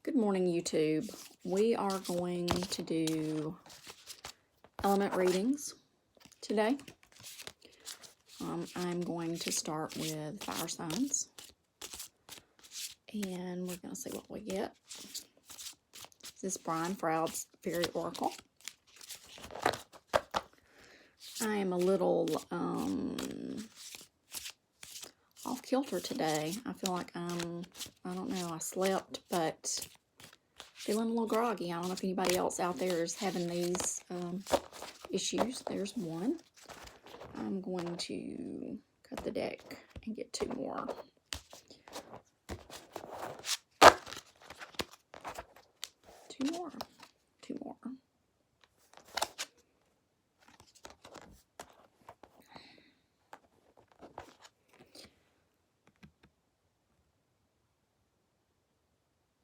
Good morning, YouTube. We are going to do element readings today. I'm going to start with fire signs, and we're going to see what we get. This is Brian Froud's Fairy Oracle. I am a little off kilter today. I feel like I don't know, I slept, but feeling a little groggy. I don't know if anybody else out there is having these issues. There's one. I'm going to cut the deck and get two more. Two more.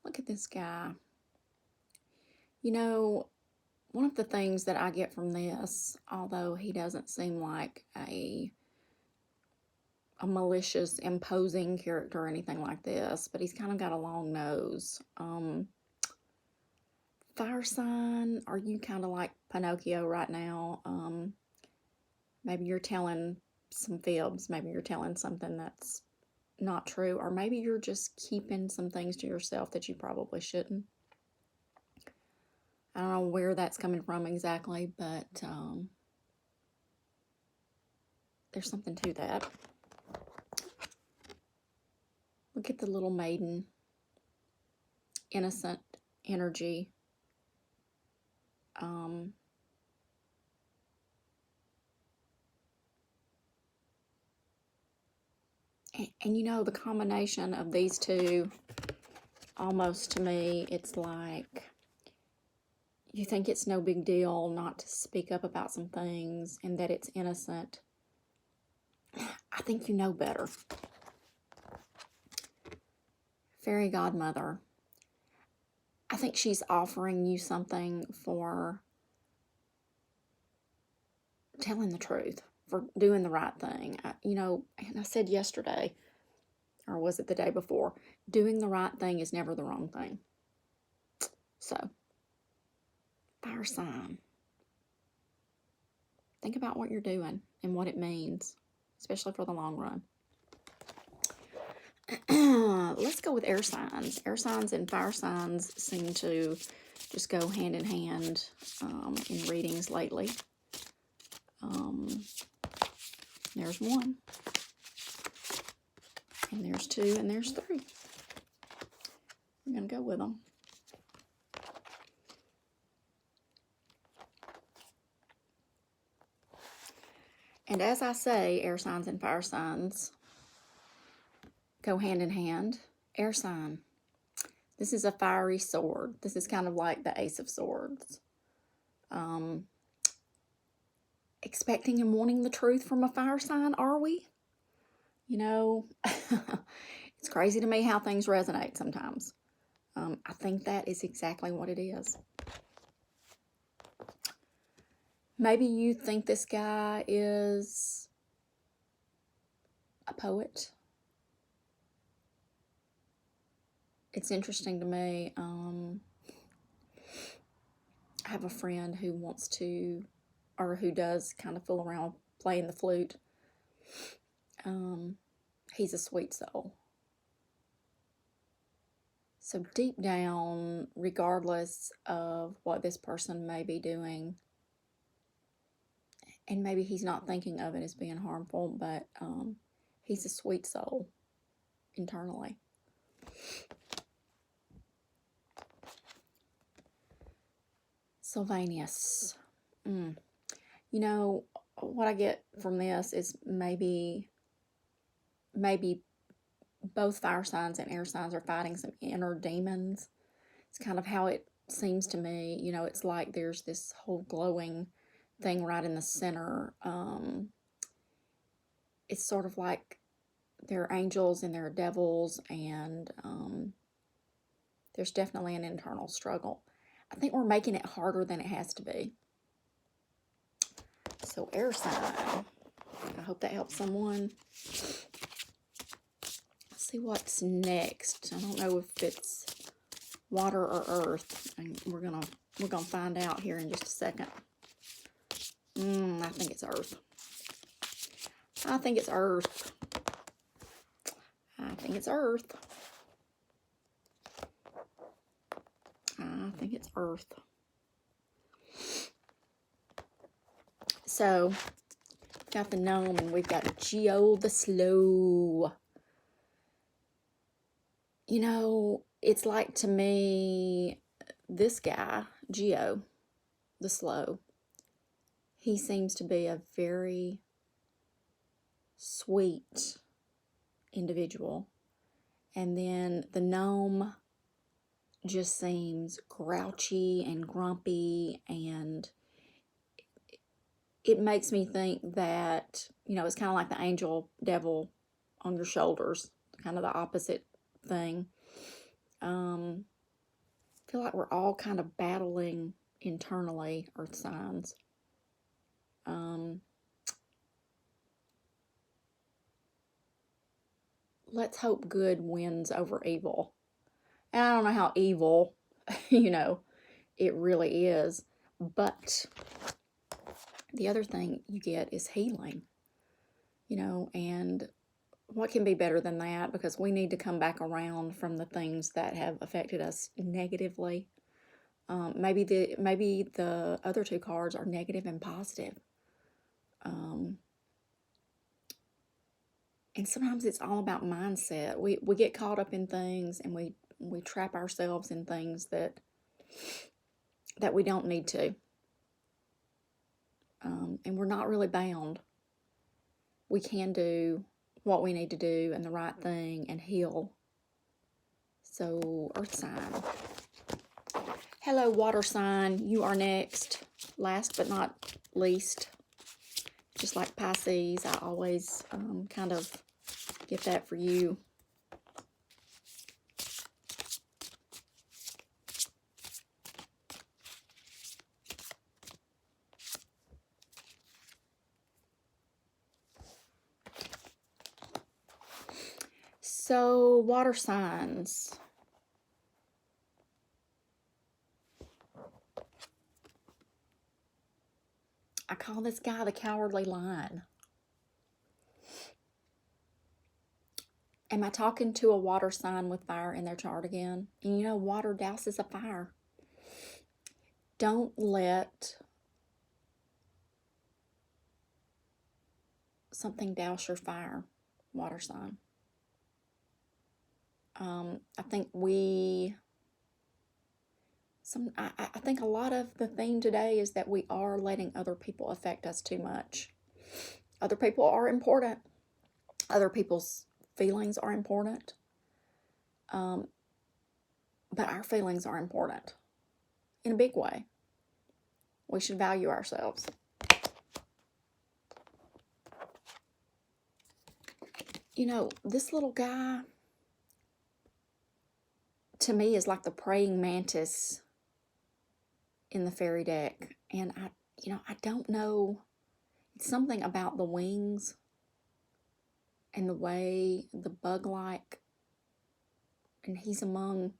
Look at this guy. You know, one of the things that I get from this, although he doesn't seem like a malicious, imposing character or anything like this, but he's kind of got a long nose. Fire sign, are you kind of like Pinocchio right now? Maybe you're telling some fibs. Maybe you're telling something that's not true, or maybe you're just keeping some things to yourself that you probably shouldn't. I don't know where that's coming from exactly, but there's something to that. Look at the little maiden, innocent energy. And you know, the combination of these two, almost to me, it's like you think it's no big deal not to speak up about some things and that it's innocent. I think you know better. Fairy godmother. I think she's offering you something for telling the truth, for doing the right thing. You know, and I said yesterday, or was it the day before, doing the right thing is never the wrong thing. So, fire sign. Think about what you're doing and what it means, especially for the long run. Let's go with air signs. Air signs and fire signs seem to just go hand in hand in readings lately. There's one, and there's two, and there's three. I'm going to go with them. And as I say, air signs and fire signs go hand in hand. Air sign. This is a fiery sword. This is kind of like the Ace of Swords. Expecting and wanting the truth from a fire sign, are we? You know, it's crazy to me how things resonate sometimes. I think that is exactly what it is. Maybe you think this guy is a poet. It's interesting to me. I have a friend who wants to, or who does kind of fool around playing the flute. He's a sweet soul. So deep down, regardless of what this person may be doing, and maybe he's not thinking of it as being harmful, but he's a sweet soul internally. Sylvanus. You know, what I get from this is maybe both fire signs and air signs are fighting some inner demons. It's kind of how it seems to me. You know, it's like there's this whole glowing thing right in the center. It's sort of like there are angels and there are devils, and there's definitely an internal struggle. I think we're making it harder than it has to be. So air sign. I hope that helps someone. Let's see what's next. I don't know if it's water or earth? And we're gonna find out here in just a second. I think it's earth. I think it's earth. I think it's earth. I think it's earth. So, got the gnome and we've got Geo the Slow. You know, it's like to me, this guy, Geo the Slow, he seems to be a very sweet individual. And then the gnome just seems grouchy and grumpy, and it makes me think that, you know, it's kind of like the angel devil on your shoulders, kind of the opposite thing. I feel like we're all kind of battling internally, earth signs. Let's hope good wins over evil. And I don't know how evil, you know, it really is. But the other thing you get is healing, you know, and what can be better than that? Because we need to come back around from the things that have affected us negatively. Maybe the other two cards are negative and positive. And sometimes it's all about mindset. We get caught up in things, and we trap ourselves in things that we don't need to. And we're not really bound. We can do what we need to do and the right thing and heal. So, earth sign. Hello, water sign. You are next. Last but not least. Just like Pisces, I always kind of get that for you. So, water signs. I call this guy the Cowardly Lion. Am I talking to a water sign with fire in their chart again? And you know, water douses a fire. Don't let something douse your fire, water sign. I think I think a lot of the theme today is that we are letting other people affect us too much. Other people are important. Other people's feelings are important. But our feelings are important in a big way. We should value ourselves. You know, this little guy, to me, is like the praying mantis in the fairy deck. And I don't know. It's something about the wings and the way the bug-like, and he's among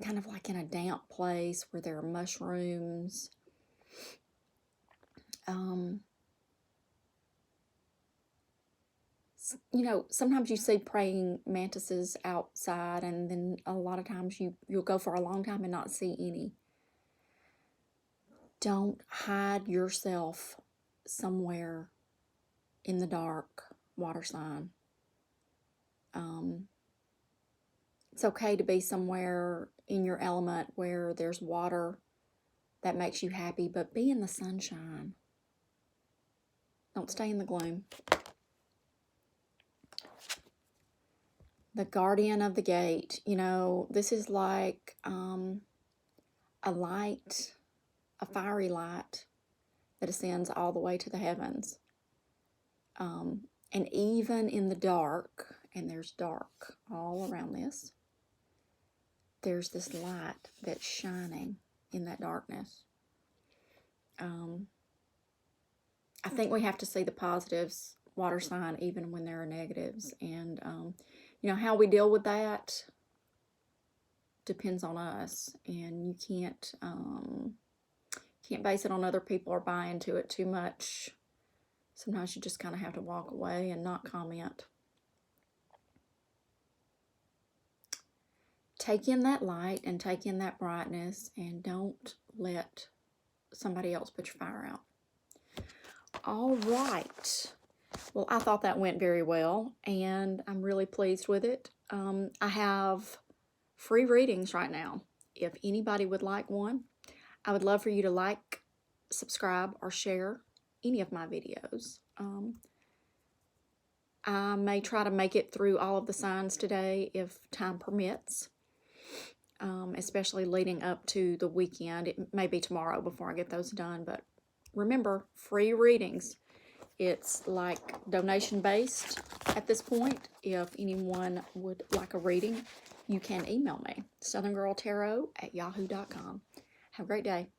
kind of like in a damp place where there are mushrooms. You know, sometimes you see praying mantises outside, and then a lot of times you'll go for a long time and not see any. Don't hide yourself somewhere in the dark, water sign. It's okay to be somewhere in your element where there's water that makes you happy, but be in the sunshine. Don't stay in the gloom. The guardian of the gate. You know, this is like a light, a fiery light that ascends all the way to the heavens. And even in the dark, and there's dark all around this, there's this light that's shining in that darkness. I think we have to see the positives, water sign, even when there are negatives. And, you know, how we deal with that, depends on us, and you can't base it on other people or buy into it too much. Sometimes you just kind of have to walk away and not comment. Take in that light and take in that brightness, and don't let somebody else put your fire out. All right. Well, I thought that went very well, and I'm really pleased with it. I have free readings right now. If anybody would like one, I would love for you to like, subscribe, or share any of my videos. I may try to make it through all of the signs today if time permits, especially leading up to the weekend. It may be tomorrow before I get those done, but remember, free readings. It's like donation based at this point. If anyone would like a reading, you can email me, southerngirltarot@yahoo.com. Have a great day.